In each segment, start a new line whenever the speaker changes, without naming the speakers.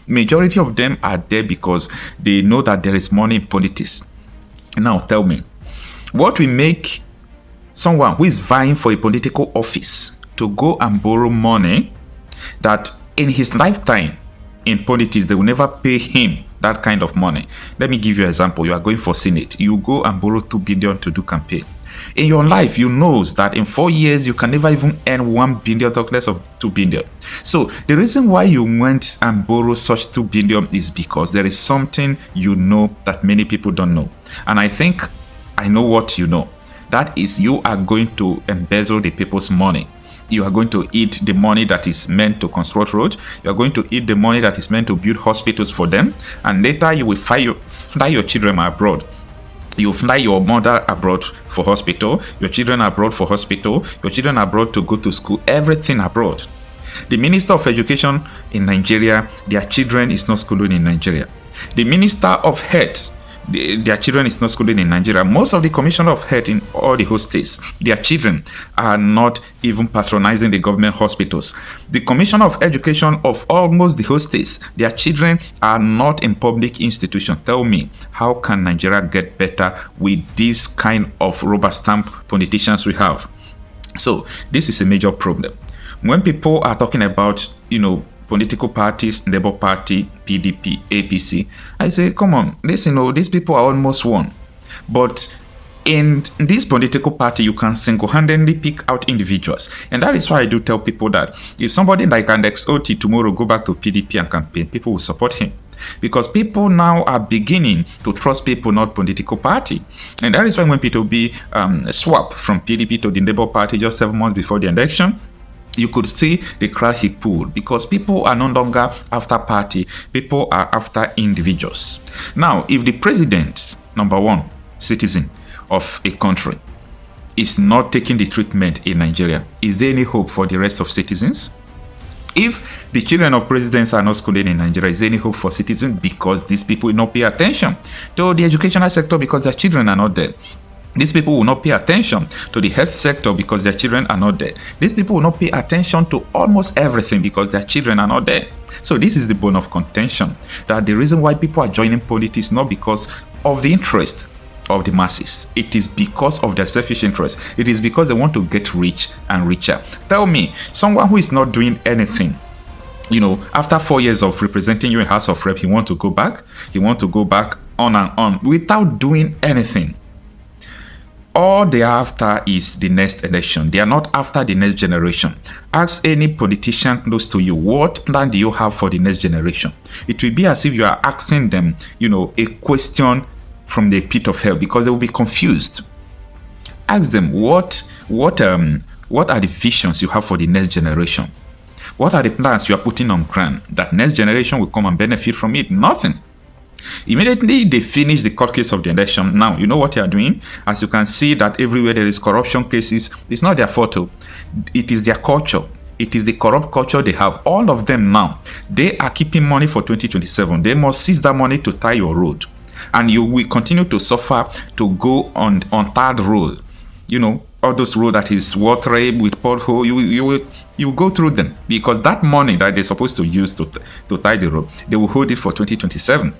Majority of them are there because they know that there is money in politics. Now tell me, what will make someone who is vying for a political office to go and borrow money that in his lifetime in politics they will never pay him that kind of money? Let me give you an example. You are going for Senate. You go and borrow 2 billion to do campaign. In your life, you know that in 4 years, you can never even earn 1 billion, talk less of 2 billion. So the reason why you went and borrow such 2 billion is because there is something you know that many people don't know. And I think I know what you know. That is, you are going to embezzle the people's money. You are going to eat the money that is meant to construct roads. You are going to eat the money that is meant to build hospitals for them. And later you will fly your children abroad. You fly your mother abroad for hospital, your children abroad for hospital, your children abroad to go to school, everything abroad. The Minister of Education in Nigeria, their children is not schooling in Nigeria. The Minister of Health, their children is not schooling in Nigeria. Most of the Commissioner of Health in all the host states, their children are not even patronizing the government hospitals. The Commissioner of Education of almost the host states, their children are not in public institutions. Tell me, how can Nigeria get better with this kind of rubber stamp politicians we have? So this is a major problem. When people are talking about, political parties, Labour Party, PDP, APC, I say, come on, listen, these people are almost one. But in this political party, you can single-handedly pick out individuals. And that is why I do tell people that if somebody like Andex Oti tomorrow go back to PDP and campaign, people will support him. Because people now are beginning to trust people, not political party. And that is why when people be swap from PDP to the Labour Party just 7 months before the election, you could see the crowd he pulled, because people are no longer after party, people are after individuals. Now, if the president, number one, citizen of a country, is not taking the treatment in Nigeria, is there any hope for the rest of citizens? If the children of presidents are not schooling in Nigeria, is there any hope for citizens? Because these people will not pay attention to the educational sector because their children are not there. These people will not pay attention to the health sector because their children are not there. These people will not pay attention to almost everything because their children are not there. So this is the bone of contention, that the reason why people are joining politics not because of the interest of the masses. It is because of their selfish interest. It is because they want to get rich and richer. Tell me, someone who is not doing anything, after 4 years of representing you in House of Rep, he want to go back. He want to go back on and on without doing anything. All they are after is the next election. They are not after the next generation. Ask any politician close to you, what plan do you have for the next generation? It will be as if you are asking them, a question from the pit of hell, because they will be confused. Ask them, what are the visions you have for the next generation? What are the plans you are putting on ground that next generation will come and benefit from it? Nothing. Immediately they finish the court case of the election. Now, you know what they are doing? As you can see that everywhere there is corruption cases, it's not their photo. It is their culture. It is the corrupt culture they have. All of them now, they are keeping money for 2027. They must seize that money to tie your road. And you will continue to suffer to go on third road. All those roads that is watery with pothole, you will go through them, because that money that they're supposed to use to tie the road, they will hold it for 2027.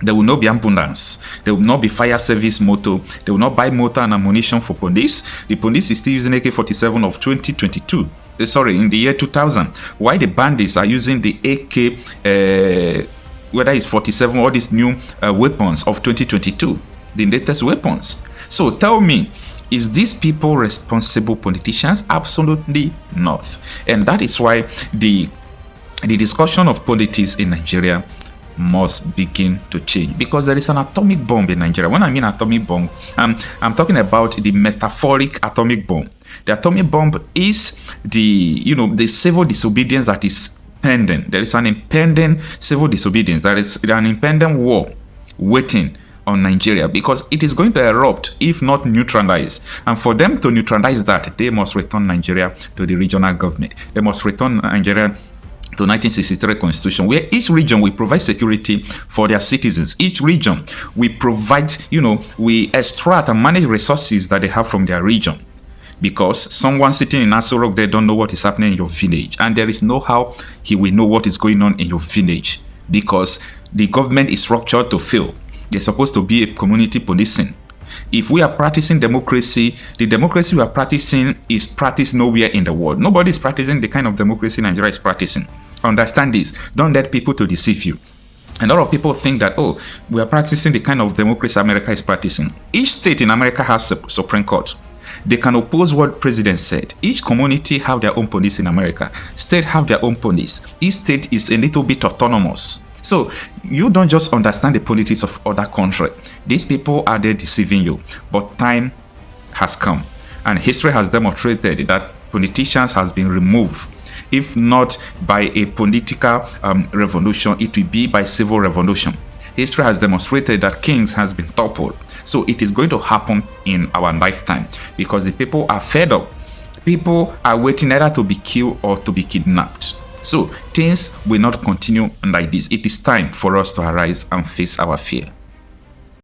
There will not be ambulance. There will not be fire service motor. They will not buy motor and ammunition for police. The police is still using AK-47 of 2022. In the year 2000. Why the bandits are using the AK, whether it's 47, all these new weapons of 2022, the latest weapons. So tell me, is these people responsible politicians? Absolutely not. And that is why the discussion of politics in Nigeria must begin to change, because there is an atomic bomb in Nigeria. When I mean atomic bomb, I'm talking about the metaphoric atomic bomb. The atomic bomb is the civil disobedience that is pending. There is an impending civil disobedience. There is an impending war waiting on Nigeria, because it is going to erupt if not neutralized. And for them to neutralize that, they must return Nigeria to the regional government. They must return Nigeria to 1963 constitution, where each region will provide security for their citizens. Each region will provide, we extract and manage resources that they have from their region. Because someone sitting in Aso Rock, they don't know what is happening in your village, and there is no how he will know what is going on in your village. because the government is structured to fail. There's supposed to be a community policing. If we are practicing democracy, the democracy we are practicing is practiced nowhere in the world. Nobody is practicing the kind of democracy Nigeria is practicing. Understand this. Don't let people to deceive you. A lot of people think that, oh, we are practicing the kind of democracy America is practicing. Each state in America has a Supreme Court. They can oppose what president said. Each community have their own police in America. State have their own police. Each state is a little bit autonomous. So you don't just understand the politics of other country. These people are there deceiving you. But time has come, and history has demonstrated that politicians has been removed. If not by a political revolution, it will be by civil revolution. History has demonstrated that kings has been toppled. So it is going to happen in our lifetime because the people are fed up. People are waiting either to be killed or to be kidnapped. So things will not continue like this. It is time for us to arise and face our fear.